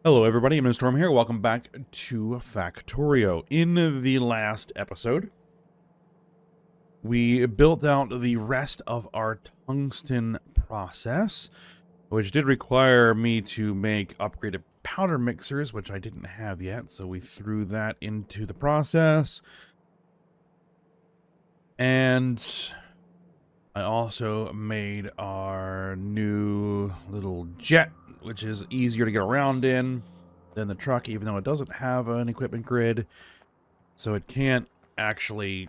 Hello everybody, I'm Storm here. Welcome back to Factorio. In the last episode, we built out the rest of our tungsten process, which did require me to make upgraded powder mixers, which I didn't have yet, so we threw that into the process. And I also made our new little jet, which is easier to get around in than the truck, even though it doesn't have an equipment grid. So it can't actually,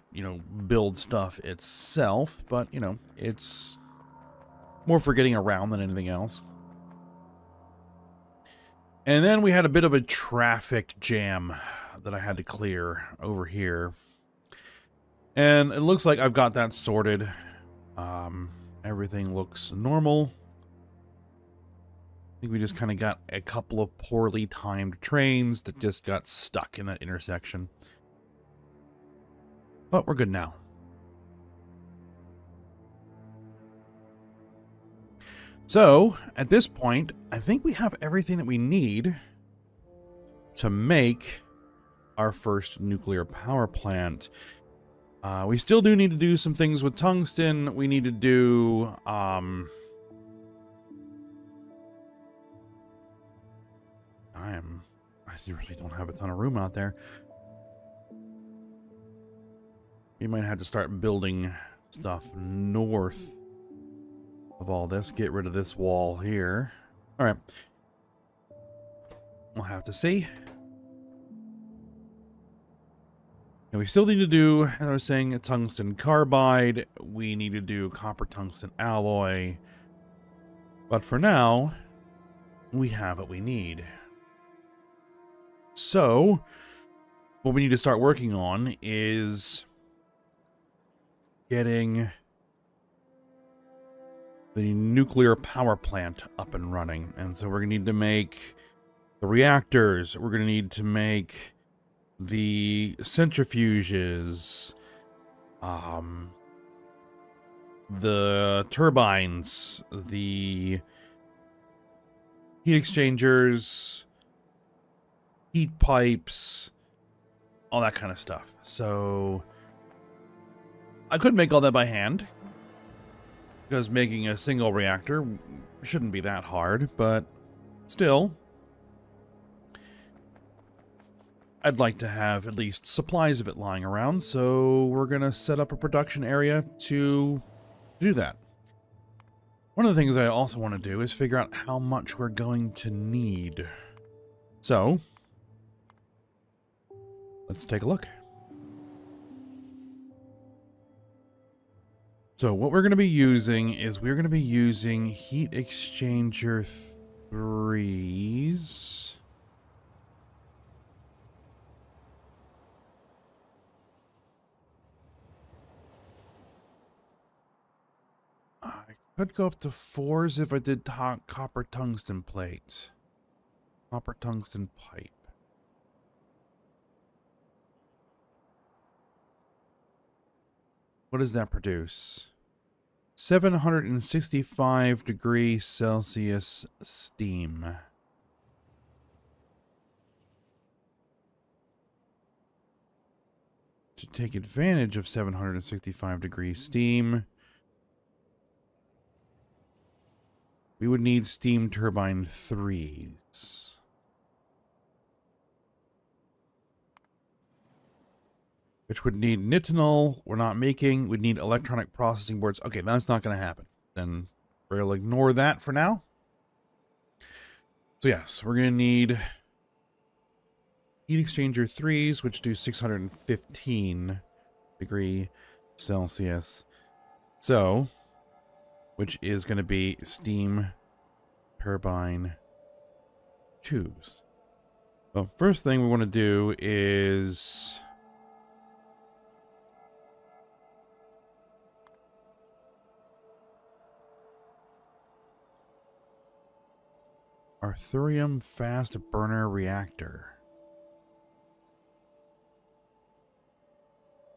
build stuff itself, but, it's more for getting around than anything else. And then we had a bit of a traffic jam that I had to clear over here. And it looks like I've got that sorted. Everything looks normal. I think we just kind of got a couple of poorly timed trains that just got stuck in that intersection. But we're good now. So, at this point, I think we have everything that we need to make our first nuclear power plant. We still do need to do some things with tungsten. We need to do, I really don't have a ton of room out there. We might have to start building stuff north of all this. Get rid of this wall here. All right. We'll have to see. And we still need to do, as I was saying, a tungsten carbide. We need to do copper tungsten alloy. But for now, we have what we need. So, what we need to start working on is getting the nuclear power plant up and running. And so we're going to need to make the reactors. We're going to need to make the centrifuges, the turbines, the heat exchangers, heat pipes, all that kind of stuff. So I could make all that by hand, because making a single reactor shouldn't be that hard, but still, I'd like to have at least supplies of it lying around, so we're going to set up a production area to do that. One of the things I also want to do is figure out how much we're going to need. So, let's take a look. So what we're going to be using is we're going to be using heat exchanger 3s. I could go up to 4s if I did copper tungsten plates. Copper tungsten pipe. What does that produce? 765 degrees Celsius steam. To take advantage of 765 degrees steam, we would need steam turbine 3s. Which would need nitinol. We're not making. We'd need electronic processing boards. Okay, that's not going to happen. Then we'll ignore that for now. So yes, we're going to need heat exchanger 3s, which do 615 degree Celsius. So, which is going to be steam turbine 2s. So first thing we want to do is our thorium fast burner reactor.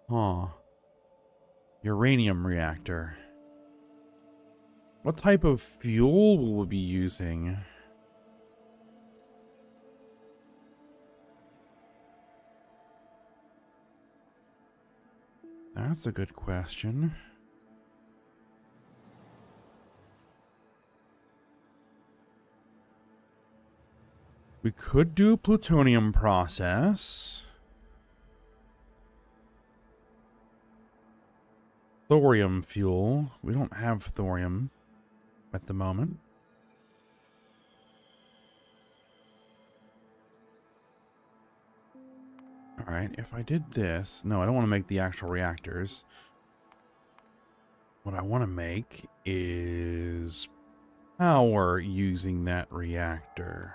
Huh. Uranium reactor. What type of fuel will we be using? That's a good question. We could do a plutonium process. Thorium fuel. We don't have thorium at the moment. Alright, if I did this... No, I don't want to make the actual reactors. What I want to make is power using that reactor.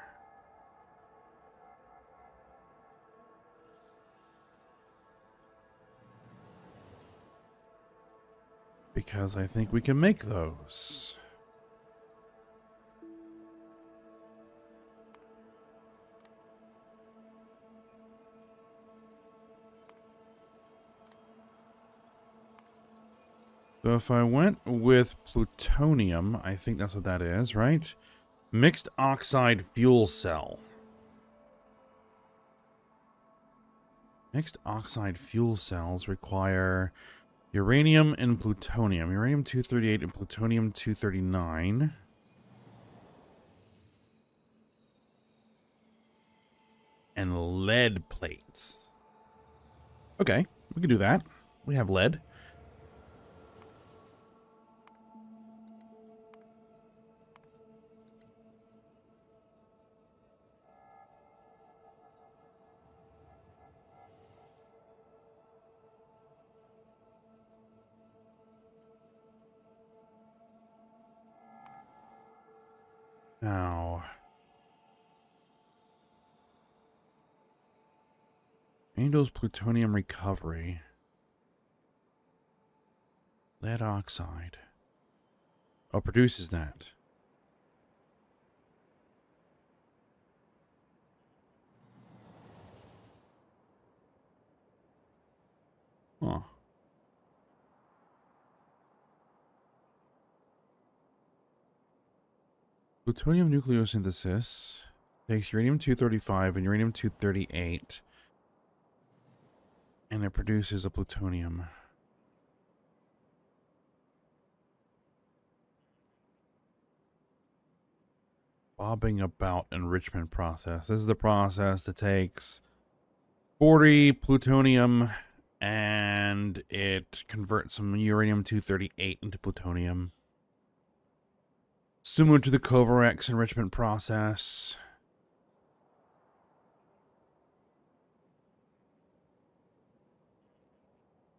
Because I think we can make those. So if I went with plutonium, I think that's what that is, right? Mixed oxide fuel cell. Mixed oxide fuel cells require uranium and plutonium. Uranium-238 and plutonium-239. And lead plates. Okay, we can do that. We have lead. Now, Angel's plutonium recovery. Lead oxide. Oh, produces that. Huh. Plutonium nucleosynthesis takes uranium-235 and uranium-238, and it produces a plutonium. Bobbing about enrichment process. This is the process that takes 40 plutonium and it converts some uranium-238 into plutonium. Similar to the Kovarex enrichment process.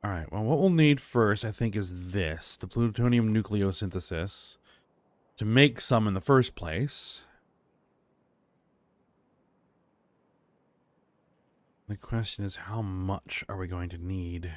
Alright, well, what we'll need first, I think, is this. The plutonium nucleosynthesis. To make some in the first place. The question is, how much are we going to need?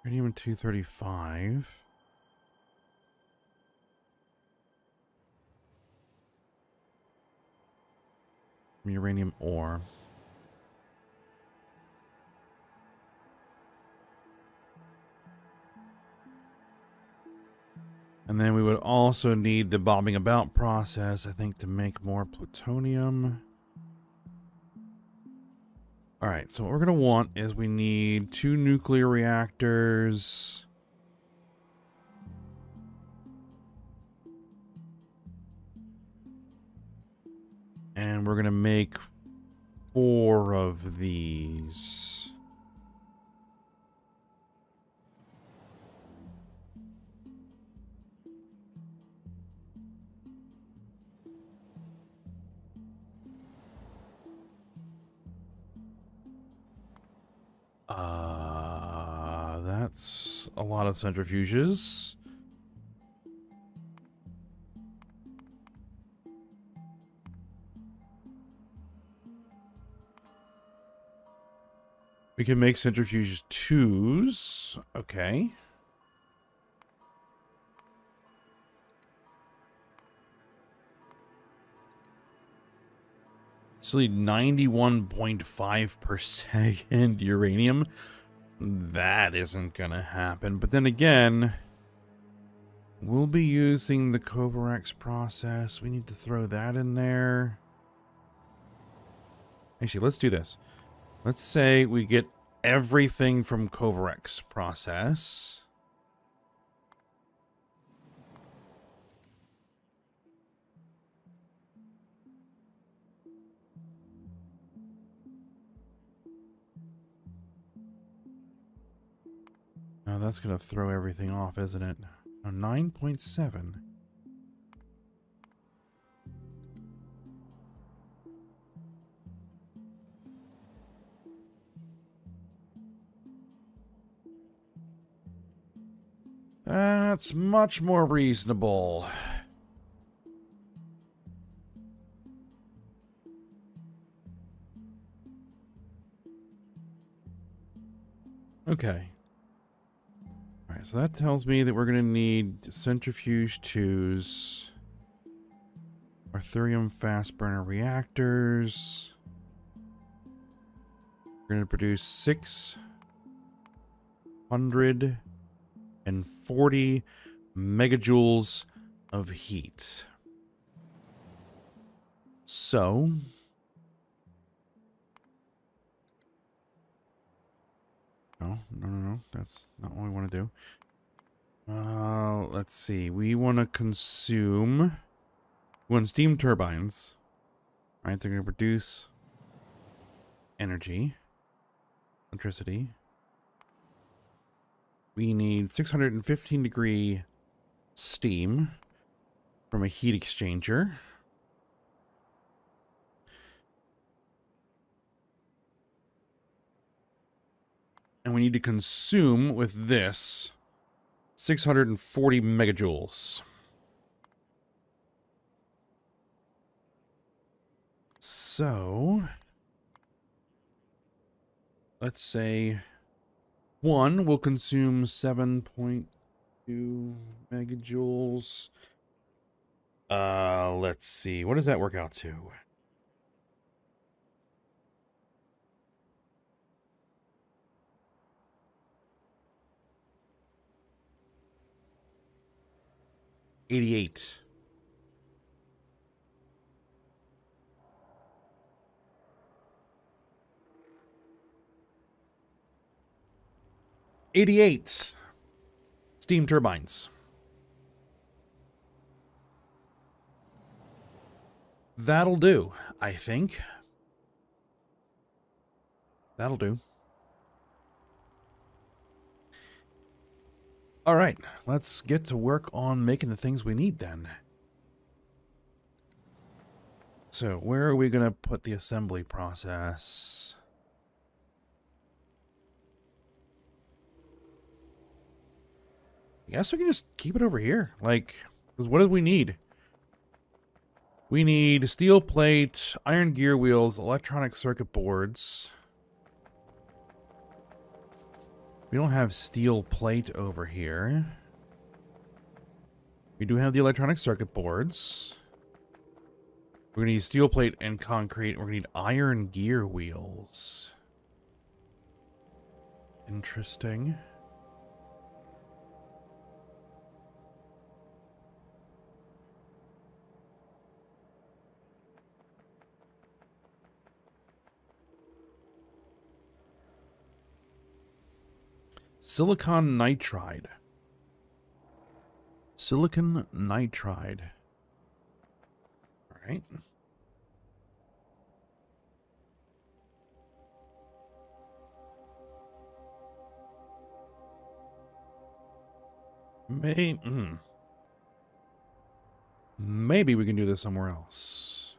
Uranium-235. Uranium ore. And then we would also need the bobbing about process, I think, to make more plutonium. Alright, so what we're going to want is we need 2 nuclear reactors. And we're going to make 4 of these. That's a lot of centrifuges. We can make centrifuges 2s. Okay. Still need 91.5% uranium. That isn't gonna happen. But then again, we'll be using the Kovarex process. We need to throw that in there. Actually, let's do this. Let's say we get everything from Kovarex process. Oh, that's going to throw everything off, isn't it? Oh, 9.7. That's much more reasonable. Okay. Alright, so that tells me that we're going to need centrifuge 2s, Arthurium fast burner reactors. We're going to produce 640 megajoules of heat. So, no, that's not what we want to do. Let's see. We want to consume steam turbines. Right, they're going to produce energy, electricity. We need 615 degree steam from a heat exchanger. And we need to consume with this 640 megajoules. So, let's say one will consume 7.2 megajoules. Let's see. What does that work out to? $88. $88 steam turbines. That'll do, I think. That'll do. All right, let's get to work on making the things we need then. So, where are we going to put the assembly process? I guess we can just keep it over here. Like, 'cause what do we need? We need steel plate, iron gear wheels, electronic circuit boards. We don't have steel plate over here. We do have the electronic circuit boards. We're going to need steel plate and concrete. We're going to need iron gear wheels. Interesting. Silicon nitride. Silicon nitride. All right. Maybe we can do this somewhere else.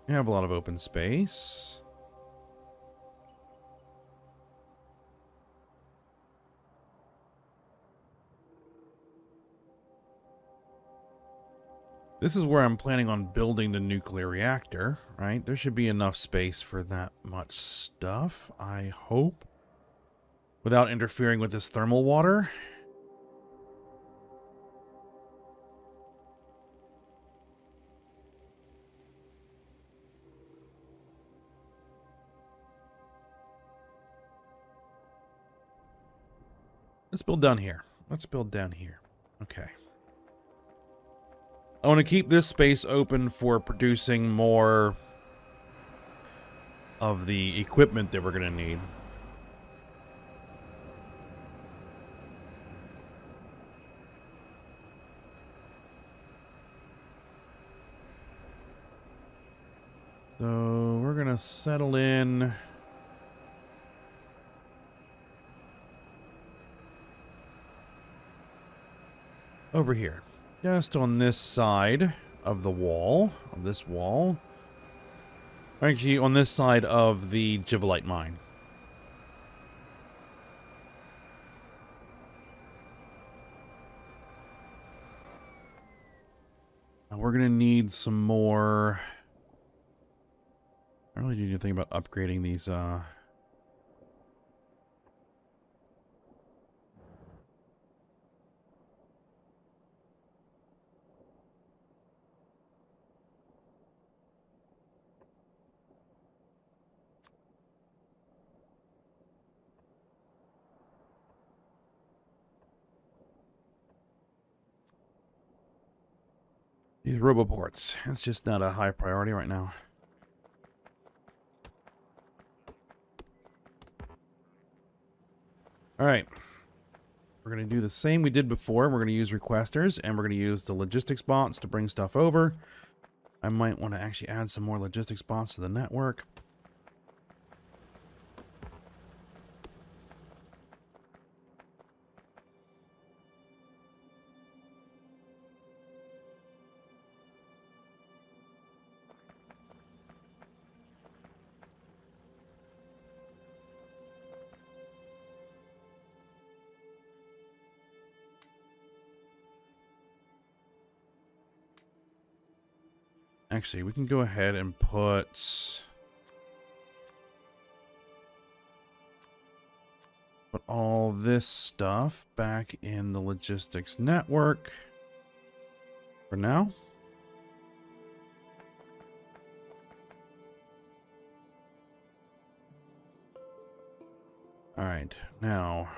We have a lot of open space. This is where I'm planning on building the nuclear reactor, right? There should be enough space for that much stuff, I hope. Without interfering with this thermal water. Let's build down here. Let's build down here. Okay. I want to keep this space open for producing more of the equipment that we're going to need. So we're going to settle in over here. Just on this side of the wall, of this wall. Actually, on this side of the Jivolite mine. Now we're going to need some more... I really need to think about upgrading these, these roboports. It's just not a high priority right now. Alright. We're going to do the same we did before. We're going to use requesters, and we're going to use the logistics bots to bring stuff over. I might want to actually add some more logistics bots to the network. Actually, we can go ahead and put all this stuff back in the logistics network for now. All right, now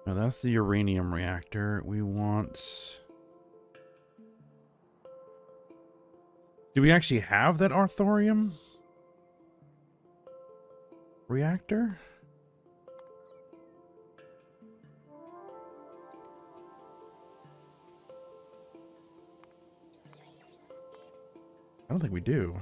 that's the uranium reactor. We want... Do we actually have that arthorium reactor? I don't think we do.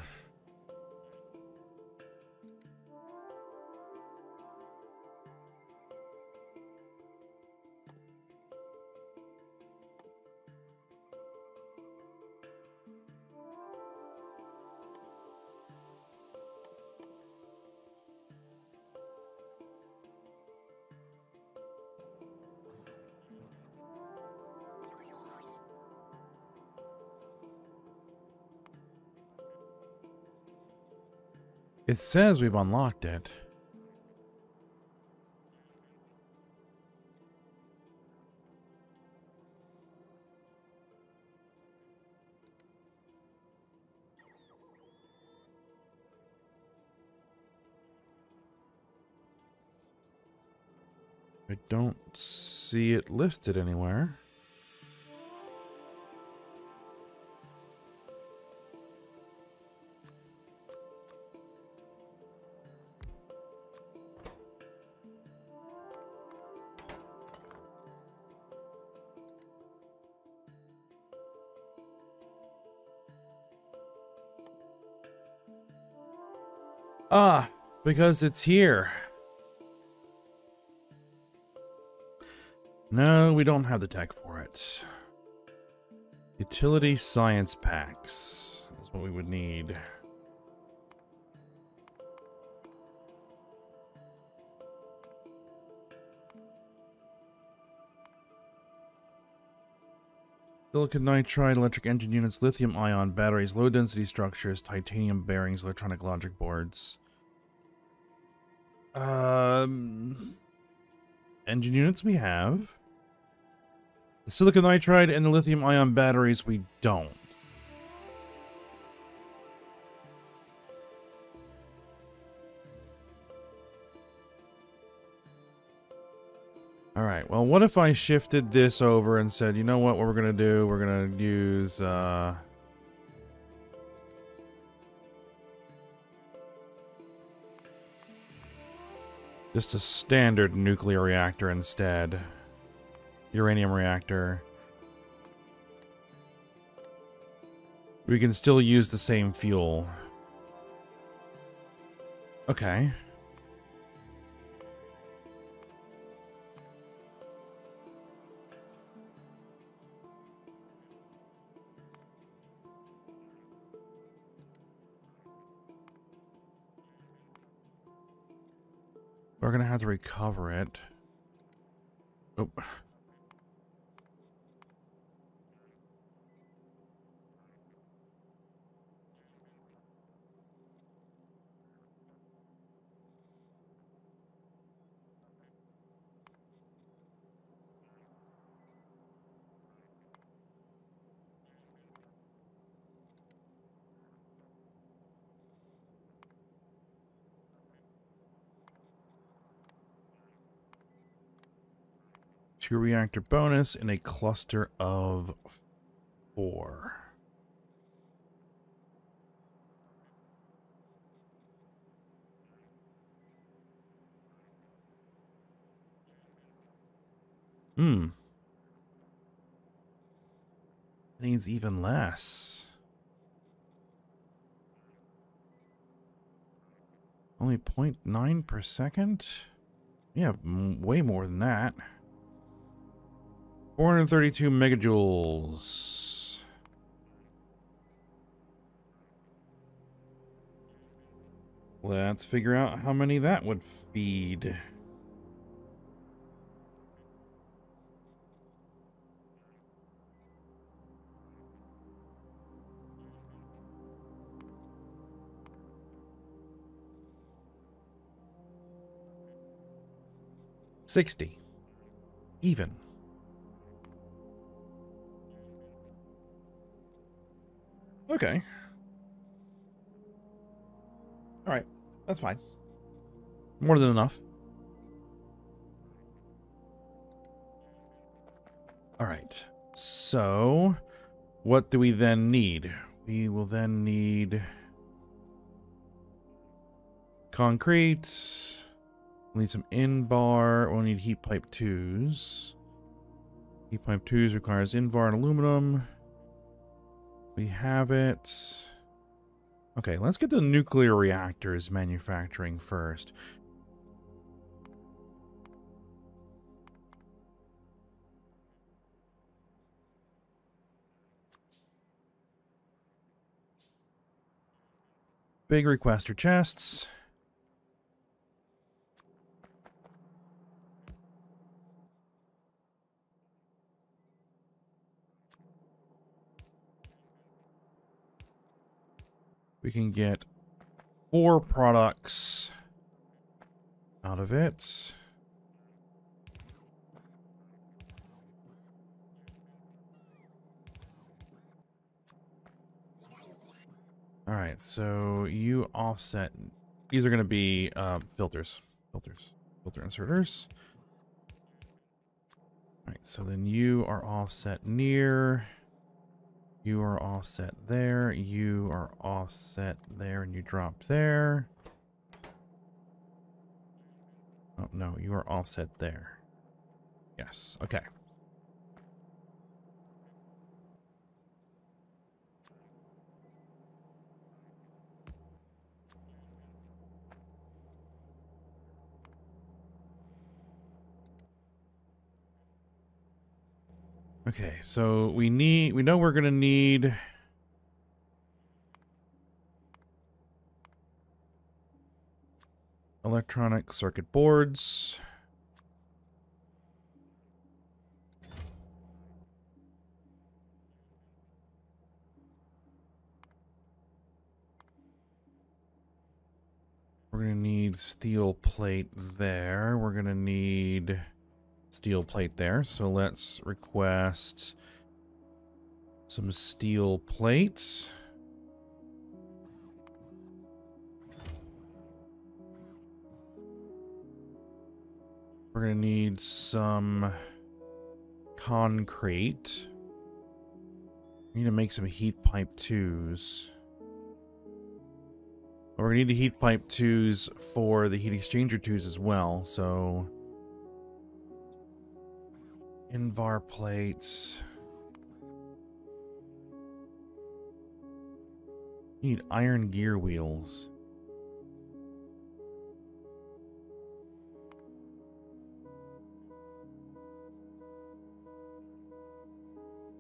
It says we've unlocked it. I don't see it listed anywhere. Ah, because it's here. No, we don't have the tech for it. Utility science packs is what we would need. Silicon nitride, electric engine units, lithium ion batteries, low density structures, titanium bearings, electronic logic boards. Engine units we have. The silicon nitride and the lithium ion batteries we don't. All right, well, what if I shifted this over and said, you know what we're going to do? We're going to use, just a standard nuclear reactor instead. Uranium reactor. We can still use the same fuel. Okay. We're gonna have to recover it. Oh. Two reactor bonus in a cluster of 4. Hmm. Needs even less. Only 0.9 per second? Yeah, way more than that. 432 megajoules. Let's figure out how many that would feed. $60. Even. Okay. Alright. That's fine. More than enough. Alright. So, what do we then need? We will then need concrete. We'll need some in-bar. We'll need heat pipe 2s. Heat pipe 2s requires in-bar and aluminum. We have it. Okay, let's get the nuclear reactors manufacturing first. Big requester chests. We can get 4 products out of it. All right, so you offset. These are going to be filters. Filter inserters. All right, so then you are offset near. You are offset there. You are offset there, and you drop there. Oh, no, you are offset there. Yes, okay. Okay, so we know we're going to need electronic circuit boards. We're going to need steel plate there. We're going to need steel plate there. So let's request some steel plates. We're going to need some concrete. We need to make some heat pipe 2s. We're going to need the heat pipe 2s for the heat exchanger 2s as well, so... Invar plates. Need iron gear wheels.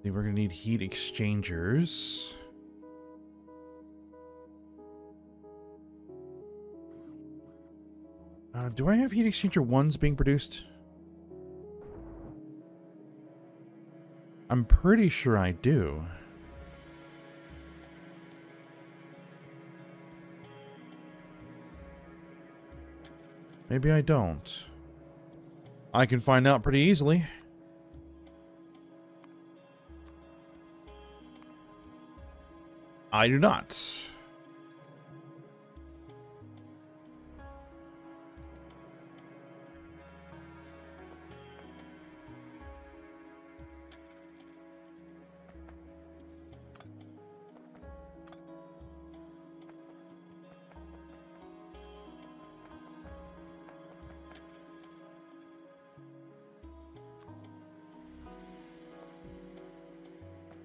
See, we're going to need heat exchangers. Do I have heat exchanger 1s being produced? I'm pretty sure I do. Maybe I don't. I can find out pretty easily. I do not.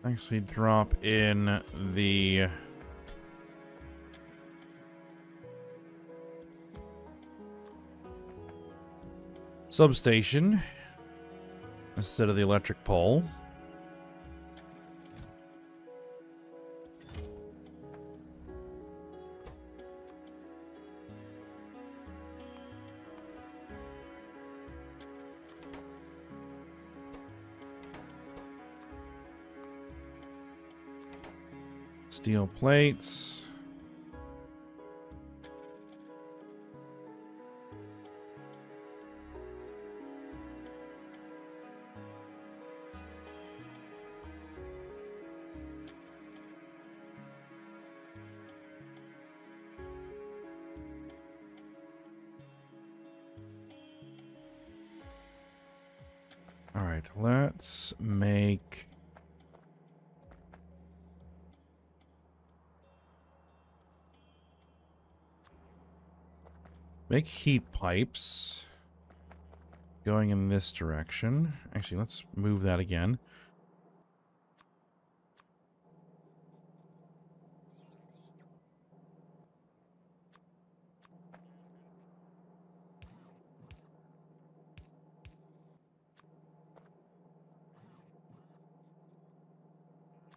Actually drop in the substation instead of the electric pole. Steel plates. All right, let's make heat pipes going in this direction. Actually, let's move that again.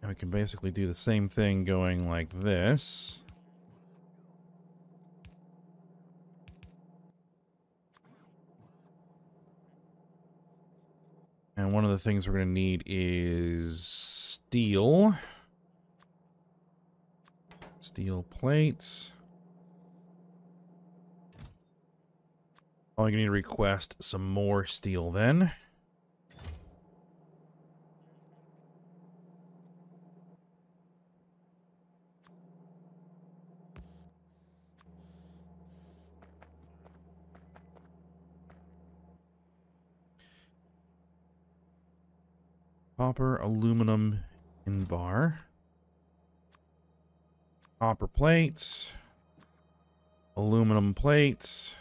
And we can basically do the same thing going like this. And one of the things we're going to need is steel. Steel plates. Probably going to need to request some more steel then. Copper, aluminum, invar. Copper plates. Aluminum plates.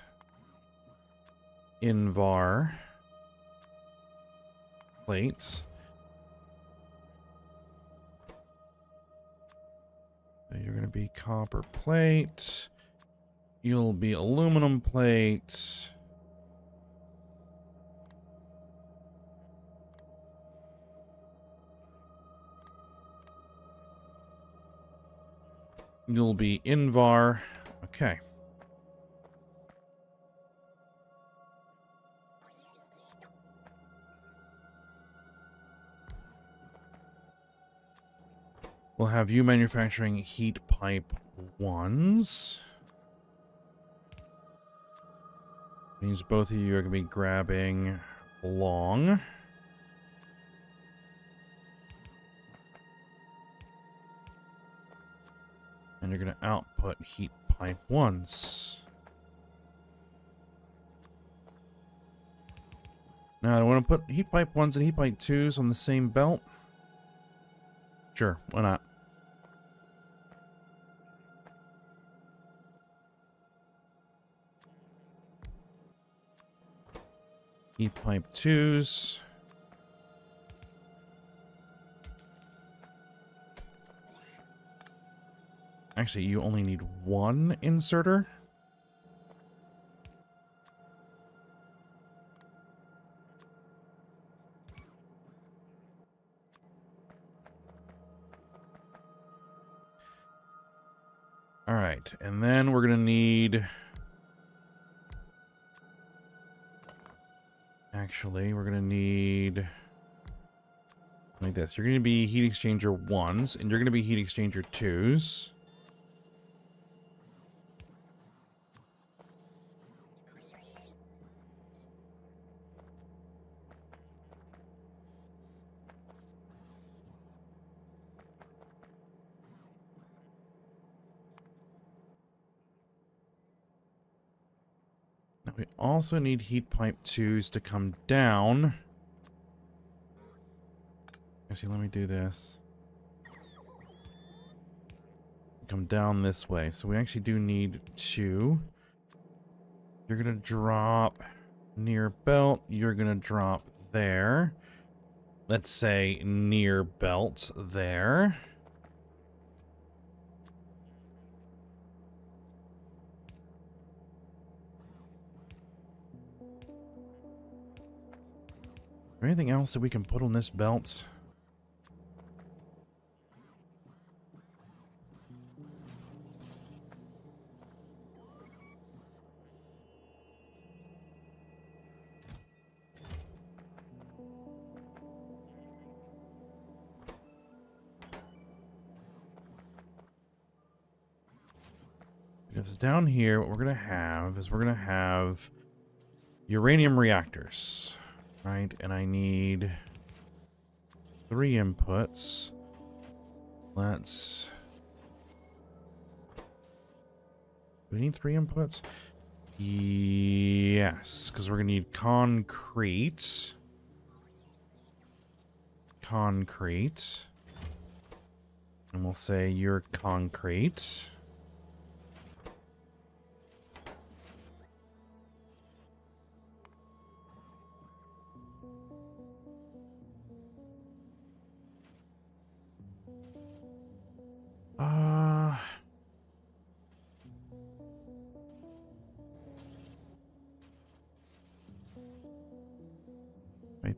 Invar plates. So you're going to be copper plate. You'll be aluminum plate. You'll be invar. Okay. We'll have you manufacturing heat pipe 1s. Means both of you are going to be grabbing long. And you're going to output heat pipe 1s. Now, I want to put heat pipe 1s and heat pipe 2s on the same belt. Sure, why not? Heat pipe 2s. Actually, you only need one inserter. All right, and then we're going to need... Actually, we're going to need... Like this. You're going to be heat exchanger 1s, and you're going to be heat exchanger 2s. Now we also need heat pipe 2s to come down. Actually, let me do this. Come down this way. So we actually do need 2. You're going to drop near belt. You're going to drop there. Let's say near belt there. Is there anything else that we can put on this belt? Because down here, what we're going to have is we're going to have uranium reactors, right? And I need 3 inputs. Let's... Do we need 3 inputs? Yes, because we're going to need concrete. Concrete. And we'll say you're concrete.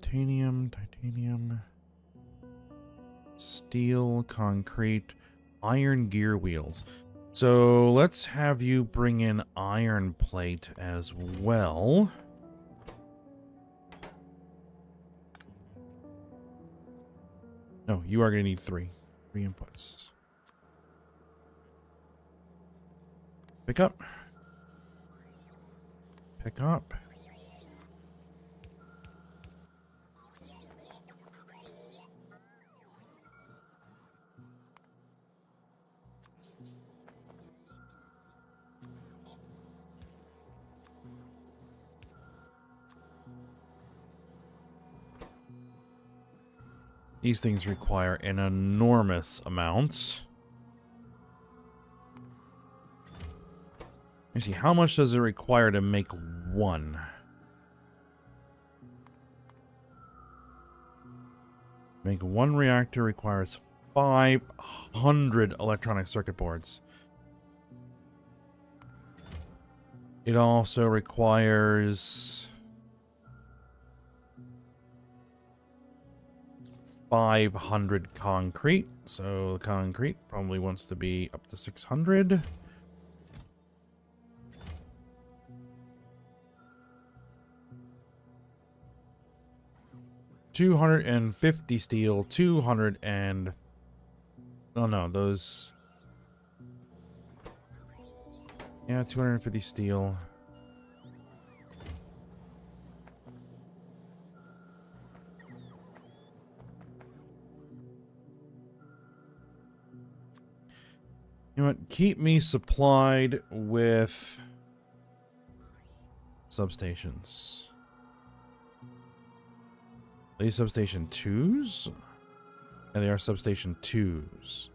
Titanium, steel, concrete, iron gear wheels. So let's have you bring in iron plate as well. No, you are going to need 3 inputs. Pick up. Pick up. These things require an enormous amount. Let me see, how much does it require to make 1? Make 1 reactor requires 500 electronic circuit boards. It also requires 500 concrete. So the concrete probably wants to be up to 600. $250 steel, 200 and... Oh no, those... Yeah, 250 steel. You know what? Keep me supplied with substations. Are these substation 2s? And they are substation 2s.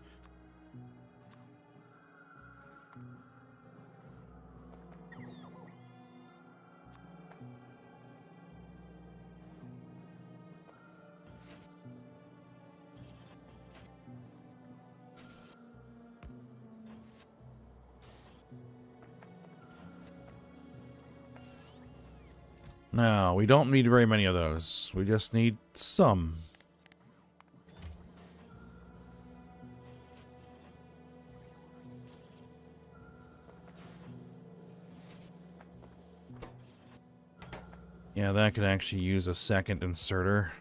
No, we don't need very many of those. We just need some. Yeah, that could actually use a second inserter.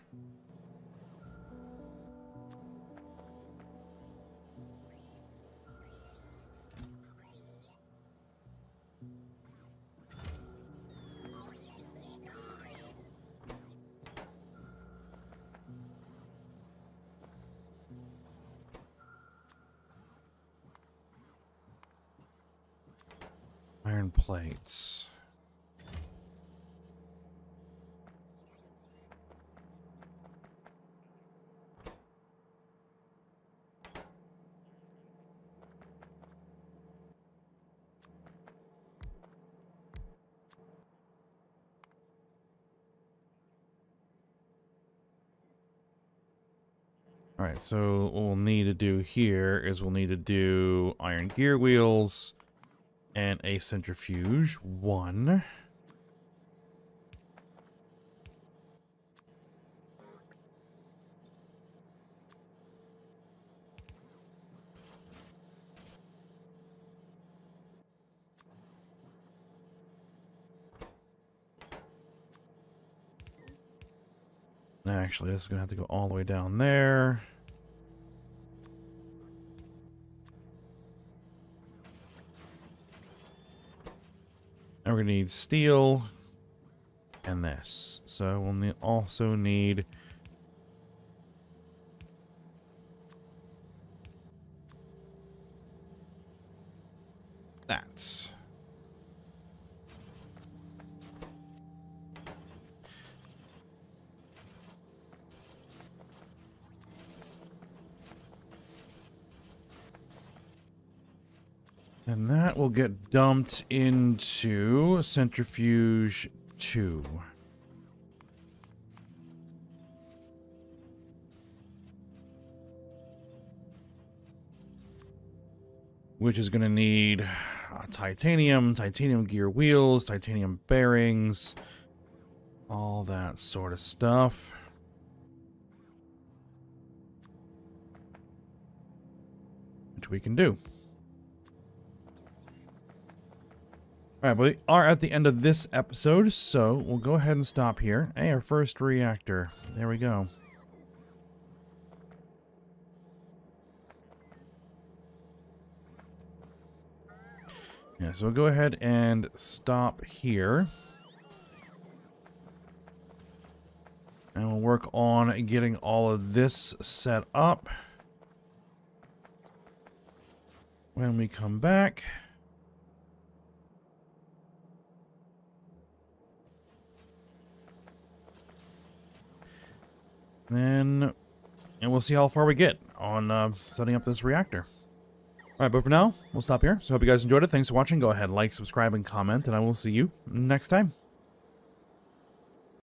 Iron plates. Alright, so what we'll need to do here is we'll need to do iron gear wheels and a centrifuge. 1. Actually, this is going to have to go all the way down there. And we're going to need steel and this. So we'll also need that. And that will get dumped into centrifuge 2. Which is going to need titanium gear wheels, titanium bearings, all that sort of stuff. Which we can do. Alright, we are at the end of this episode, so we'll go ahead and stop here. Hey, our first reactor. There we go. Yeah, so we'll go ahead and stop here. And we'll work on getting all of this set up. When we come back... and we'll see how far we get on setting up this reactor. Alright, but for now, we'll stop here. So I hope you guys enjoyed it. Thanks for watching. Go ahead, like, subscribe, and comment, and I will see you next time.